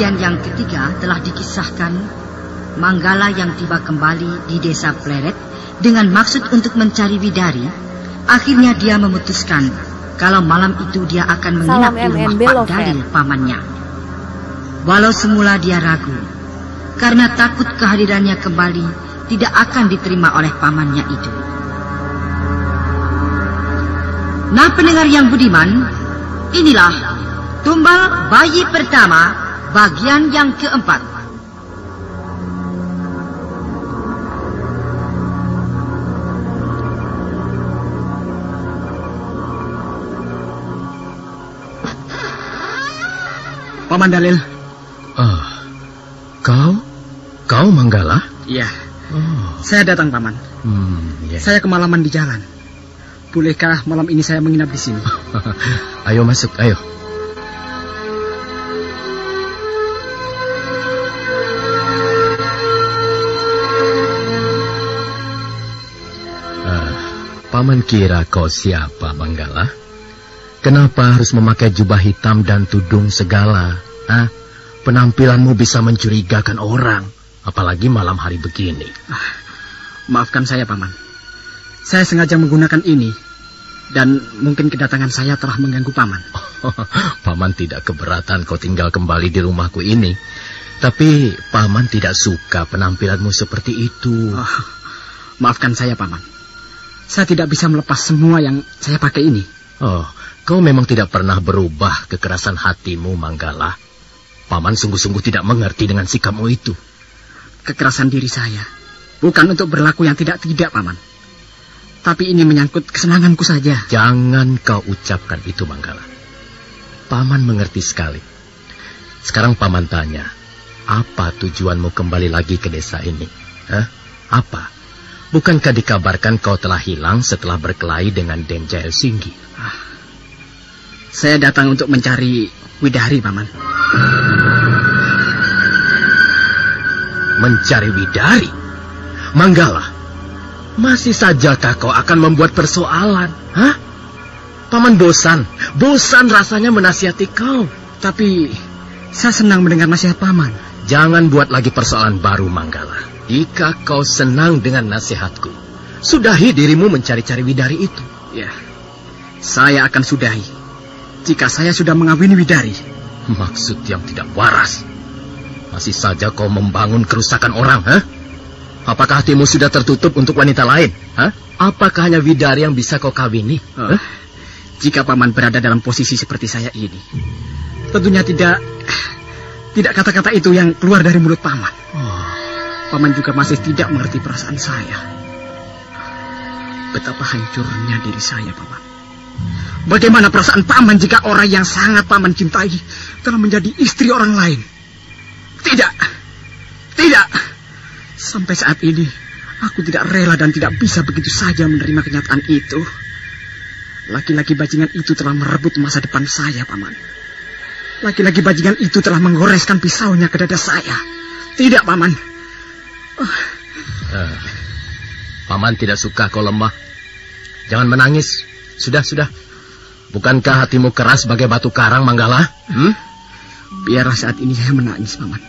bagian yang ketiga telah dikisahkan Manggala yang tiba kembali di desa Pleret dengan maksud untuk mencari Widari. Akhirnya dia memutuskan kalau malam itu dia akan menginap di rumah Pak Dalil pamannya. Walau semula dia ragu, karena takut kehadirannya kembali tidak akan diterima oleh pamannya itu. Nah, pendengar yang budiman, inilah Tumbal Bayi Pertama bagian yang keempat. Paman Dalil. Kau Manggala? Iya. Saya datang, Paman. Saya kemalaman di jalan. Bolehkah malam ini saya menginap di sini? Ayo masuk, ayo. Paman kira kau siapa, Manggala? Kenapa harus memakai jubah hitam dan tudung segala? Penampilanmu bisa mencurigakan orang, apalagi malam hari begini. Maafkan saya, Paman. Saya sengaja menggunakan ini, dan mungkin kedatangan saya telah mengganggu Paman. Paman tidak keberatan kau tinggal kembali di rumahku ini. Tapi Paman tidak suka penampilanmu seperti itu. Maafkan saya, Paman. Saya tidak bisa melepas semua yang saya pakai ini. Kau memang tidak pernah berubah kekerasan hatimu, Manggala. Paman sungguh-sungguh tidak mengerti dengan sikapmu itu. Kekerasan diri saya bukan untuk berlaku yang tidak-tidak, Paman. Tapi ini menyangkut kesenanganku saja. Jangan kau ucapkan itu, Manggala. Paman mengerti sekali. Sekarang Paman tanya, apa tujuanmu kembali lagi ke desa ini? Apa? Bukankah dikabarkan kau telah hilang setelah berkelahi dengan Den Jael Singgi? Saya datang untuk mencari Widari, Paman. Mencari Widari? Manggala, masih sajakah kau akan membuat persoalan? Paman bosan rasanya menasihati kau. Tapi saya senang mendengar nasihat Paman. Jangan buat lagi persoalan baru, Manggala. Jika kau senang dengan nasihatku, sudahi dirimu mencari-cari Widari itu. Ya, saya akan sudahi jika saya sudah mengawini Widari. Maksud yang tidak waras. Masih saja kau membangun kerusakan orang, Apakah hatimu sudah tertutup untuk wanita lain? Apakah hanya Widari yang bisa kau kawini? Jika Paman berada dalam posisi seperti saya ini, tentunya tidak kata-kata itu yang keluar dari mulut Paman. Paman juga masih tidak mengerti perasaan saya. Betapa hancurnya diri saya, Paman. Bagaimana perasaan Paman jika orang yang sangat Paman cintai telah menjadi istri orang lain? Tidak. Sampai saat ini, aku tidak rela dan tidak bisa begitu saja menerima kenyataan itu. Laki-laki bajingan itu telah merebut masa depan saya, Paman. Laki-laki bajingan itu telah menggoreskan pisaunya ke dada saya. Tidak, Paman. Paman tidak suka kau lemah. Jangan menangis. Sudah. Bukankah hatimu keras sebagai batu karang, Manggala? Biarlah saat ini saya menangis, Paman.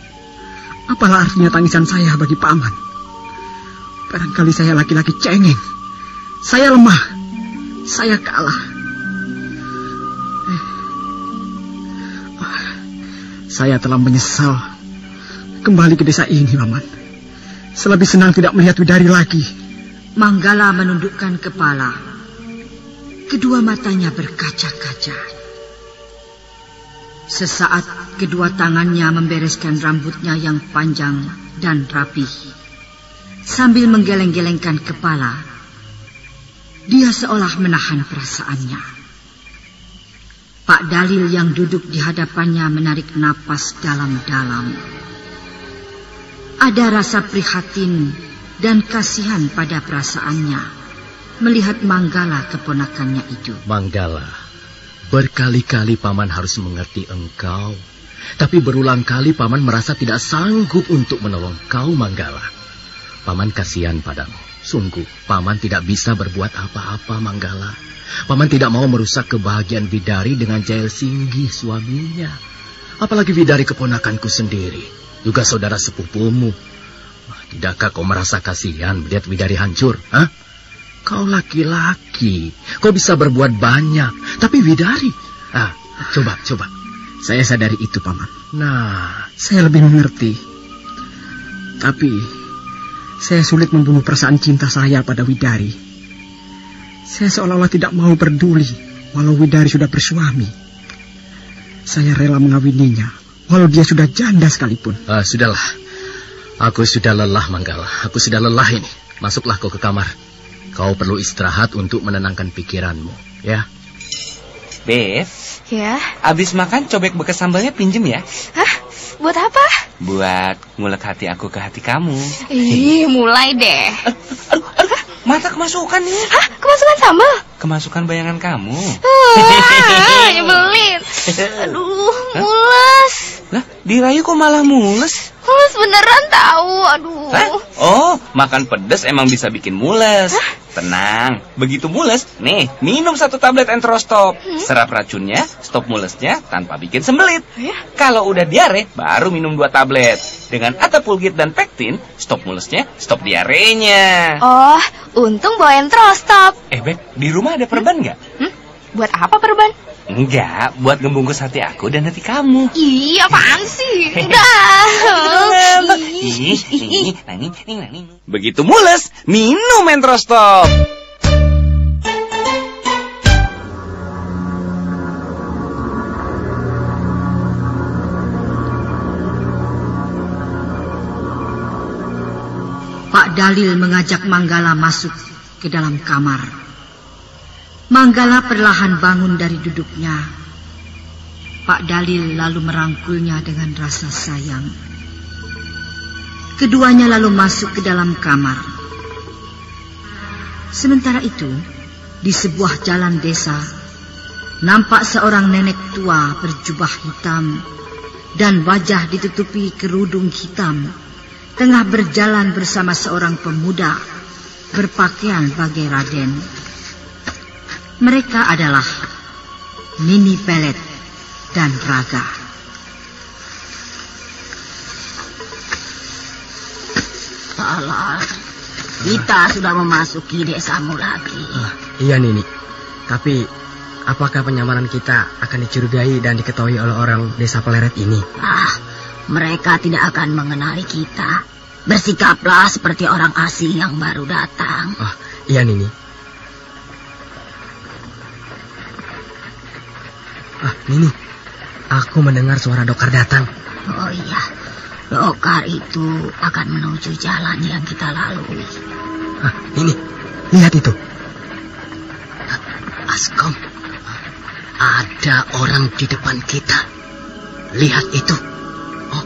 Apalah artinya tangisan saya bagi Paman? Barangkali saya laki-laki cengeng. Saya lemah. Saya kalah. Saya telah menyesal kembali ke desa ini, Paman. Selebih senang tidak melihat Widari lagi. Manggala menundukkan kepala. Kedua matanya berkaca-kaca. Sesaat kedua tangannya membereskan rambutnya yang panjang dan rapih. Sambil menggeleng-gelengkan kepala, dia seolah menahan perasaannya. Pak Dalil yang duduk di hadapannya menarik napas dalam-dalam. Ada rasa prihatin dan kasihan pada perasaannya melihat Manggala keponakannya itu. Manggala, berkali-kali Paman harus mengerti engkau. Tapi berulang kali Paman merasa tidak sanggup untuk menolong kau, Manggala. Paman kasihan padamu. Sungguh, Paman tidak bisa berbuat apa-apa, Manggala. Paman tidak mau merusak kebahagiaan Widari dengan Jael Singgi, suaminya. Apalagi Widari keponakanku sendiri, juga saudara sepupumu. Tidakkah kau merasa kasihan melihat Widari hancur? Hah? Kau laki-laki, kau bisa berbuat banyak. Tapi Widari, coba. Saya sadari itu, Paman. Nah, Saya lebih mengerti. Tapi saya sulit membunuh perasaan cinta saya pada Widari. Saya seolah-olah tidak mau peduli walau Widari sudah bersuami. Saya rela mengawininya walau dia sudah janda sekalipun. Sudahlah. Aku sudah lelah, Manggala. Aku sudah lelah ini. Masuklah kau ke kamar. Kau perlu istirahat untuk menenangkan pikiranmu, ya. Bev, Ya. abis makan cobek bekas sambalnya pinjem ya. Hah? Buat apa? Buat ngulek hati aku ke hati kamu. Ih, mulai deh. Aduh, mata kemasukan nih. Hah? Kemasukan sambal? Kemasukan bayangan kamu. Nyebelin. Aduh, mules. Lah, dirayu kok malah mules? Mules beneran tahu. Aduh. Hah? Oh, makan pedas emang bisa bikin mules. Tenang, begitu mules, nih, minum 1 tablet Enterostop. Serap racunnya, stop mulesnya tanpa bikin sembelit. Ya? Kalau udah diare, baru minum 2 tablet. Dengan Atapulgit dan pektin, stop mulesnya, stop diarenya. Oh, untung bawa Enterostop. Beb, di rumah ada perban nggak? Buat apa perban? Enggak, buat ngebungkus hati aku dan hati kamu. Ih, apaan sih? Udah. Begitu mules, minum Enterostop. Pak Dalil mengajak Manggala masuk ke dalam kamar. Manggala perlahan bangun dari duduknya. Pak Dalil lalu merangkulnya dengan rasa sayang. Keduanya lalu masuk ke dalam kamar. Sementara itu, di sebuah jalan desa, nampak seorang nenek tua berjubah hitam dan wajah ditutupi kerudung hitam, tengah berjalan bersama seorang pemuda berpakaian bagai Raden. Mereka adalah Nini Pelet dan Raga. Salah, kita sudah memasuki desamu lagi. Iya, Nini. Tapi apakah penyamaran kita akan dicurigai dan diketahui oleh orang desa Pleret ini? Mereka tidak akan mengenali kita. Bersikaplah seperti orang asing yang baru datang. Iya, Nini. Nini, aku mendengar suara Dokar datang. Oh iya, Dokar itu akan menuju jalan yang kita lalui. Nini, lihat itu. Askom, ada orang di depan kita. Lihat itu. Oh,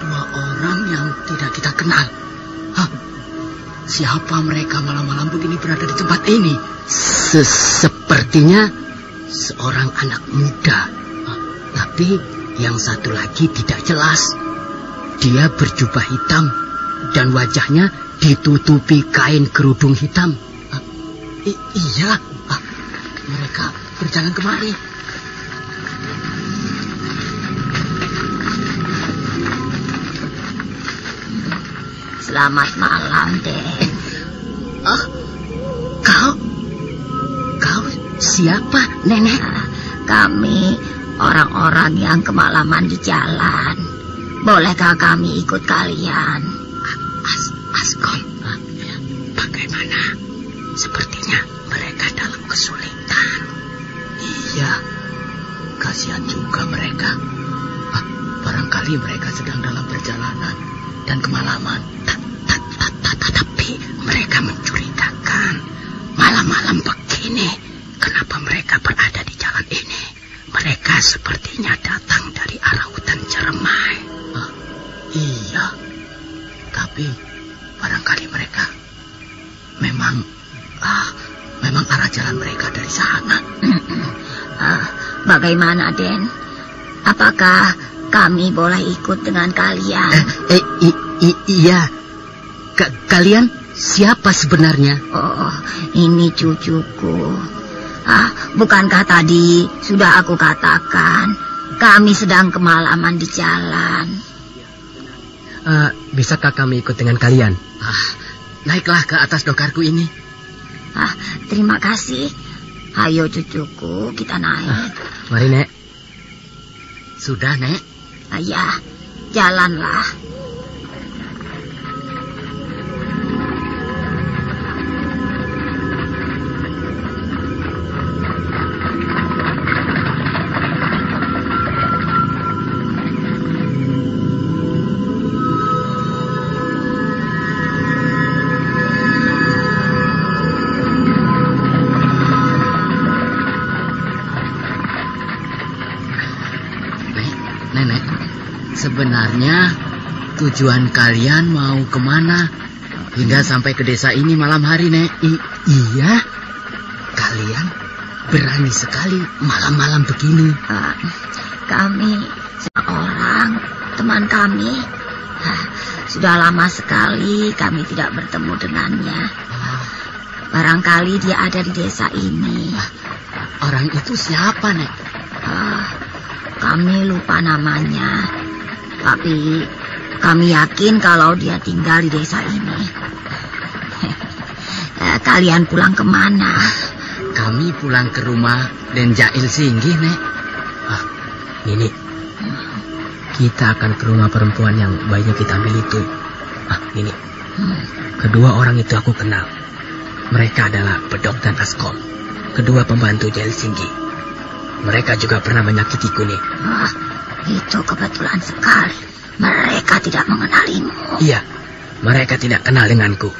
2 orang yang tidak kita kenal. Siapa mereka malam-malam begini berada di tempat ini? Sepertinya seorang anak muda. Tapi yang satu lagi tidak jelas. Dia berjubah hitam dan wajahnya ditutupi kain kerudung hitam. Iya, mereka berjalan kemari. Selamat malam, Den. Kau siapa, Nenek? Kami orang-orang yang kemalaman di jalan. Bolehkah kami ikut kalian? Askom, bagaimana? Sepertinya mereka dalam kesulitan. Iya, kasihan juga mereka. Barangkali mereka sedang dalam perjalanan dan kemalaman. Tapi mereka mencurigakan. Malam-malam begini, kenapa mereka berada di jalan ini? Mereka sepertinya datang dari arah hutan Ceremai. Iya, tapi barangkali mereka memang arah jalan mereka dari sana. Bagaimana, Den? Apakah kami boleh ikut dengan kalian? Iya. Kalian siapa sebenarnya? Oh, ini cucuku. Bukankah tadi sudah aku katakan Kami sedang kemalaman di jalan. Bisakah kami ikut dengan kalian? Naiklah ke atas dokarku ini. Terima kasih. Ayo cucuku, kita naik. Mari, Nek. Sudah, Nek? Ya, jalanlah. Nenek, sebenarnya tujuan kalian mau kemana hingga sampai ke desa ini malam hari, Nek? Iya, kalian berani sekali malam-malam begini. Kami seorang teman kami. Sudah lama sekali kami tidak bertemu dengannya. Barangkali dia ada di desa ini. Orang itu siapa, Nek? Kami lupa namanya, tapi kami yakin kalau dia tinggal di desa ini. Kalian pulang kemana? Kami pulang ke rumah Den Jail Singgih, Nek. Nini, kita akan ke rumah perempuan yang bayinya kita ambil itu. Nini, kedua orang itu aku kenal. Mereka adalah Bedok dan Askom, kedua pembantu Jail Singgih. Mereka juga pernah menyakitiku, nih. Itu kebetulan sekali. Mereka tidak mengenalimu. Iya, mereka tidak kenal denganku.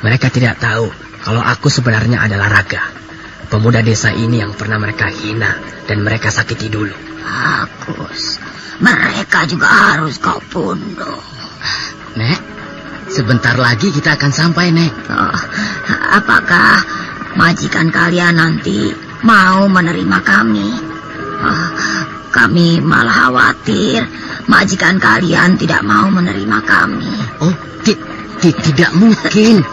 Mereka tidak tahu kalau aku sebenarnya adalah Raga, pemuda desa ini yang pernah mereka hina dan mereka sakiti dulu. Bagus. Mereka juga harus kau bunuh. Nek, sebentar lagi kita akan sampai, Nek. Apakah majikan kalian nanti mau menerima kami? Kami malah khawatir majikan kalian tidak mau menerima kami. Tidak mungkin.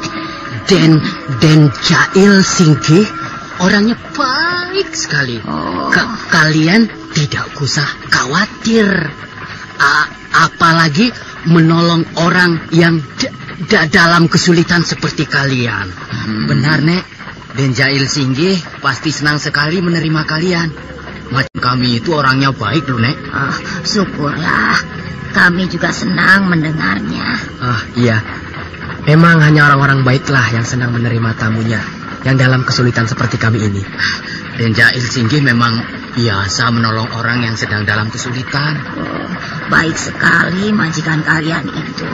Den Jail Singgih orangnya baik sekali. Kalian tidak usah khawatir. Apalagi menolong orang yang dalam kesulitan seperti kalian. Benar, Nek. Den Jail Singgih pasti senang sekali menerima kalian. Macam kami itu orangnya baik loh, Nek. Syukurlah. Kami juga senang mendengarnya. Iya. Memang hanya orang-orang baiklah yang senang menerima tamunya yang dalam kesulitan seperti kami ini. Den Jail Singgih memang biasa menolong orang yang sedang dalam kesulitan. Baik sekali majikan kalian itu.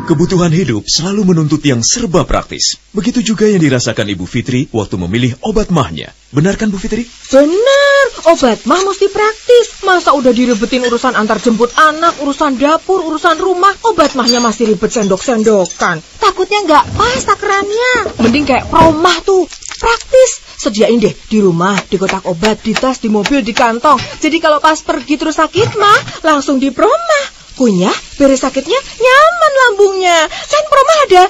Kebutuhan hidup selalu menuntut yang serba praktis. Begitu juga yang dirasakan Ibu Fitri waktu memilih obat mahnya. Benar kan, Bu Fitri? Benar, obat mah mesti praktis. Masa udah direbetin urusan antar jemput anak, urusan dapur, urusan rumah, obat mahnya masih ribet sendok-sendokan. Takutnya nggak pas takarannya. Mending kayak promah tuh, praktis. Sediain deh di rumah, di kotak obat, di tas, di mobil, di kantong. Jadi kalau pas pergi terus sakit mah, langsung di promah. Kunyah, beres sakitnya, nyaman lambungnya. Kan promah ada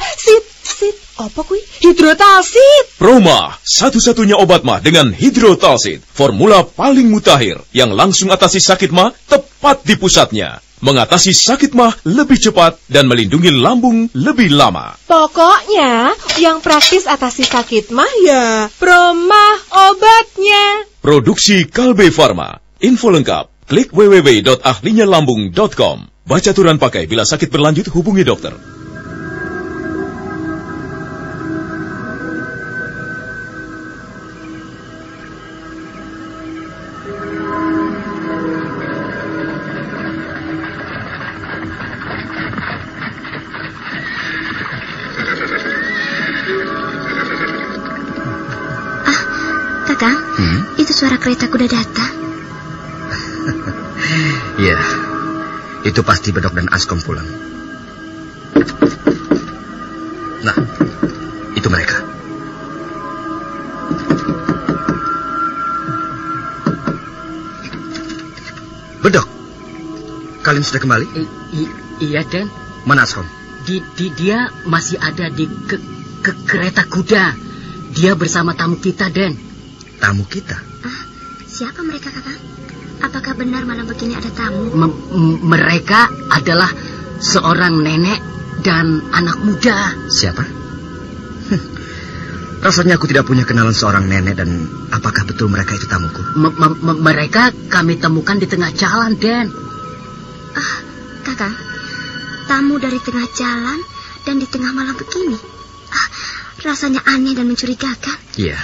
apa kui? Hidrotalsit. Promah, satu-satunya obat mah dengan hidrotalsit. Formula paling mutakhir yang langsung atasi sakit mah tepat di pusatnya. Mengatasi sakit mah lebih cepat dan melindungi lambung lebih lama. Pokoknya yang praktis atasi sakit mah ya Promah obatnya. Produksi Kalbe Farma. Info lengkap klik www.ahlinyalambung.com. Baca aturan pakai, bila sakit berlanjut hubungi dokter. Kakang, itu suara kereta kuda datang. Iya, itu pasti Bedok dan Askom pulang. Nah, itu mereka. Bedok, kalian sudah kembali? Iya, Den. Mana Askom? Dia masih ada di ke kereta kuda. Dia bersama tamu kita, Den. Tamu kita? Siapa mereka, Kakak? Apakah benar malam begini ada tamu? Mereka adalah seorang nenek dan anak muda. Siapa? Rasanya aku tidak punya kenalan seorang nenek, dan apakah betul mereka itu tamuku? Mereka kami temukan di tengah jalan, Den. Kakak, tamu dari tengah jalan dan di tengah malam begini. Rasanya aneh dan mencurigakan. Iya,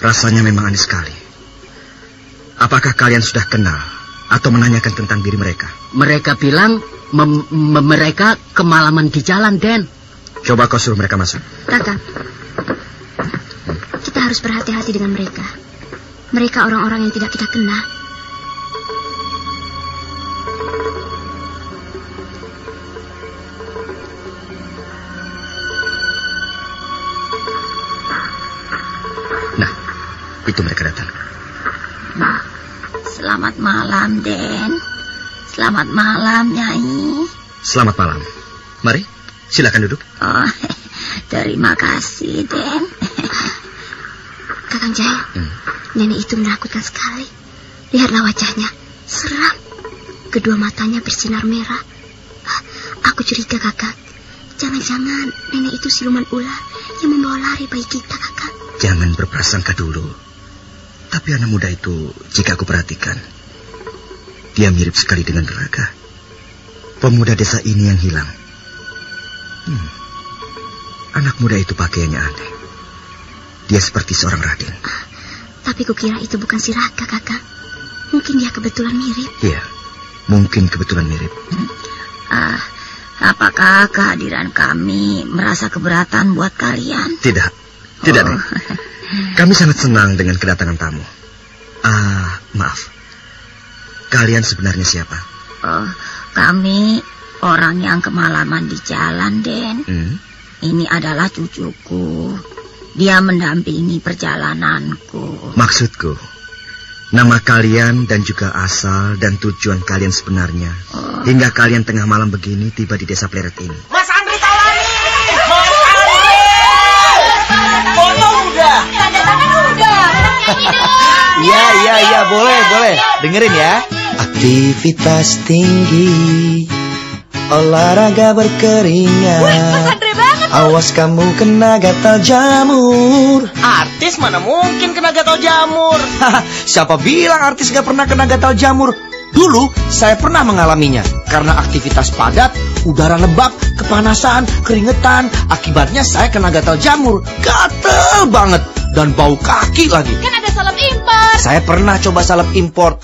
rasanya memang aneh sekali. Apakah kalian sudah kenal atau menanyakan tentang diri mereka? Mereka bilang mereka kemalaman di jalan, Den. Coba kau suruh mereka masuk. Kakak, kita harus berhati-hati dengan mereka. Mereka orang-orang yang tidak kita kenal. Nah, itu mereka datang. Selamat malam, Den. Selamat malam, Nyai. Selamat malam. Mari, silakan duduk. Oh, terima kasih, Den. Kakang Jaya, nenek itu menakutkan sekali. Lihatlah wajahnya, seram. Kedua matanya bersinar merah. Aku curiga, Kakak. Jangan-jangan nenek itu siluman ular yang membawa lari bayi kita, Kakak. Jangan berprasangka dulu. Tapi anak muda itu, jika aku perhatikan, dia mirip sekali dengan Gelaga, pemuda desa ini yang hilang. Anak muda itu pakaiannya aneh. Dia seperti seorang raden. Tapi kukira itu bukan si Raka, Kakak. Mungkin dia kebetulan mirip. Iya, mungkin kebetulan mirip. Apakah kehadiran kami merasa keberatan buat kalian? Tidak, Nek. Kami sangat senang dengan kedatangan tamu. Maaf. Kalian sebenarnya siapa? Kami orang yang kemalaman di jalan, Den. Ini adalah cucuku. Dia mendampingi perjalananku. Maksudku, nama kalian dan juga asal dan tujuan kalian sebenarnya. Hingga kalian tengah malam begini tiba di desa Pleret ini. Mas Andri Tawani! Mas Andri! Foto udah! Tanda tangan udah! Iya, boleh. Dengerin ya. Aktivitas tinggi, olahraga berkeringat. Wih, Mas Andri banget. Awas kamu kena gatal jamur. Artis mana mungkin kena gatal jamur? Siapa bilang artis gak pernah kena gatal jamur? Dulu saya pernah mengalaminya. Karena aktivitas padat, udara lembab, kepanasan, keringetan. Akibatnya saya kena gatal jamur. Gatel banget. Dan bau kaki lagi. Kan ada salep impor. Saya pernah coba salep impor.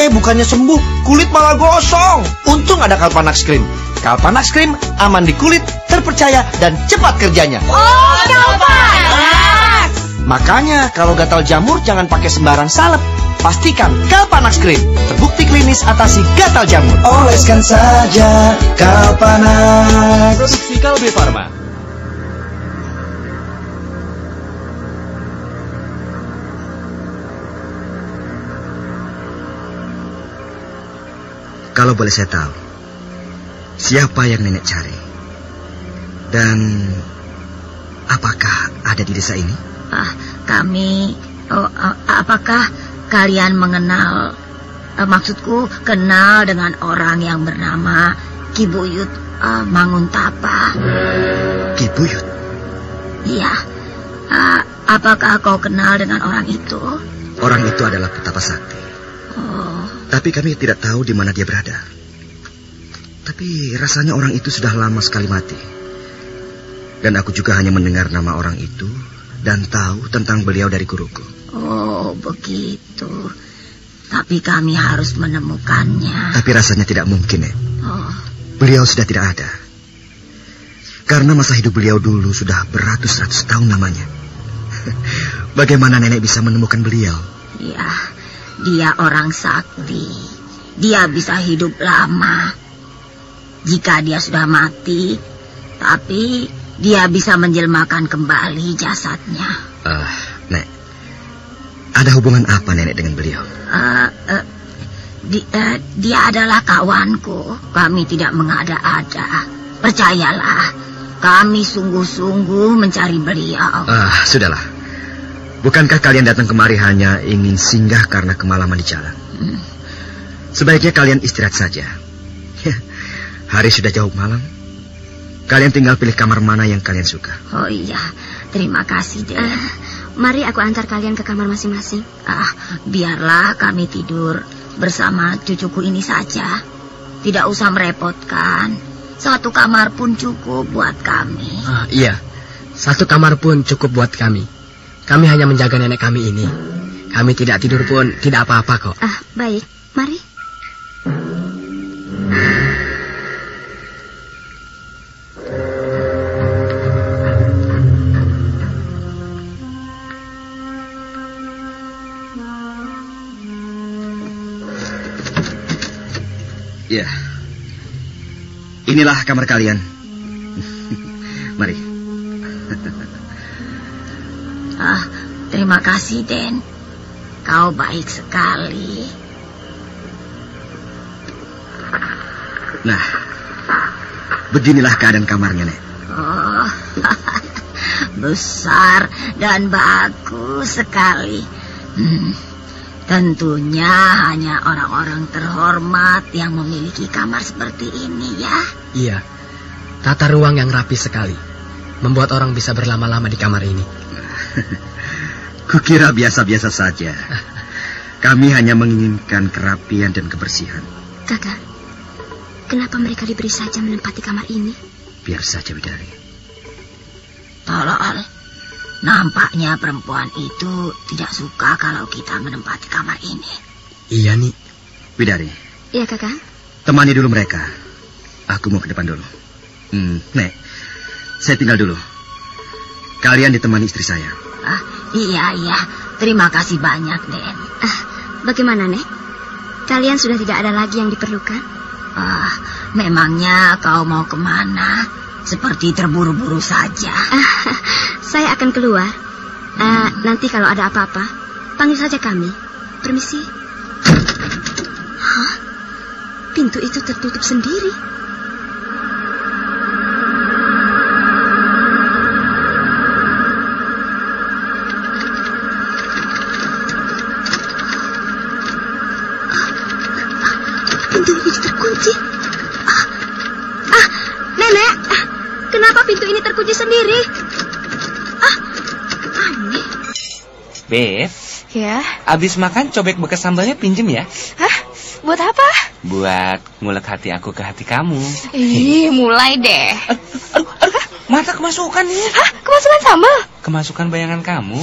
Bukannya sembuh, kulit malah gosong. Untung ada Kalpanax Cream. Kalpanax Cream aman di kulit, terpercaya, dan cepat kerjanya. Oh, Kalpanax. Makanya kalau gatal jamur jangan pakai sembarang salep. Pastikan Kalpanax Cream terbukti klinis atasi gatal jamur. Oleskan saja Kalpanax. Produksi Kalbe Farma. Kalau boleh saya tahu, siapa yang nenek cari? Dan apakah ada di desa ini? Apakah kalian mengenal, maksudku kenal dengan orang yang bernama Ki Buyut Manguntapa? Ki Buyut? Iya. Apakah kau kenal dengan orang itu? Orang itu adalah Petapa Sakti. Tapi kami tidak tahu di mana dia berada. Tapi rasanya orang itu sudah lama sekali mati. Dan aku juga hanya mendengar nama orang itu dan tahu tentang beliau dari guruku. Oh, begitu. Tapi kami harus menemukannya. Tapi rasanya tidak mungkin, Nek. Beliau sudah tidak ada. Karena masa hidup beliau dulu sudah beratus-ratus tahun lamanya. Bagaimana nenek bisa menemukan beliau? Ya, dia orang sakti. Dia bisa hidup lama. Jika dia sudah mati, tapi dia bisa menjelmakan kembali jasadnya. Nek, ada hubungan apa nenek dengan beliau? Dia adalah kawanku. Kami tidak mengada-ada. Percayalah, Kami sungguh-sungguh mencari beliau. Sudahlah. Bukankah kalian datang kemari hanya ingin singgah karena kemalaman di jalan? Sebaiknya kalian istirahat saja. Hari sudah jauh malam. Kalian tinggal pilih kamar mana yang kalian suka. Oh iya, terima kasih, Den. Mari aku antar kalian ke kamar masing-masing. Biarlah kami tidur bersama cucuku ini saja. Tidak usah merepotkan. Satu kamar pun cukup buat kami. Iya, satu kamar pun cukup buat kami. Kami hanya menjaga nenek kami ini. Kami tidak tidur pun tidak apa-apa kok. Baik, mari. Ya, inilah kamar kalian. Mari. Terima kasih, Den. Kau baik sekali. Nah, beginilah keadaan kamarnya, Nek. Besar dan bagus sekali. Tentunya hanya orang-orang terhormat yang memiliki kamar seperti ini, ya. Iya, tata ruang yang rapi sekali. Membuat orang bisa berlama-lama di kamar ini. Kukira biasa-biasa saja. Kami hanya menginginkan kerapian dan kebersihan. Kakak, kenapa mereka diberi saja menempati kamar ini? Biar saja, Bidari. Tolol. Nampaknya perempuan itu tidak suka kalau kita menempati kamar ini. Iya, nih. Bidari. Iya, Kakak. Temani dulu mereka. Aku mau ke depan dulu. Nek, saya tinggal dulu. Kalian ditemani istri saya. Iya. Terima kasih banyak, Den. Bagaimana, Nek? Kalian sudah tidak ada lagi yang diperlukan? Memangnya kau mau kemana? Seperti terburu-buru saja. Saya akan keluar. Nanti kalau ada apa-apa, panggil saja kami. Permisi. Pintu itu tertutup sendiri. Pintu ini terkunci. Nenek, kenapa pintu ini terkunci sendiri? Aneh. Beb. Ya. Abis makan cobek bekas sambalnya pinjem ya. Buat apa? Buat ngulek hati aku ke hati kamu. Mulai deh. Aduh, mata kemasukan nih. Kemasukan sambal? Kemasukan bayangan kamu.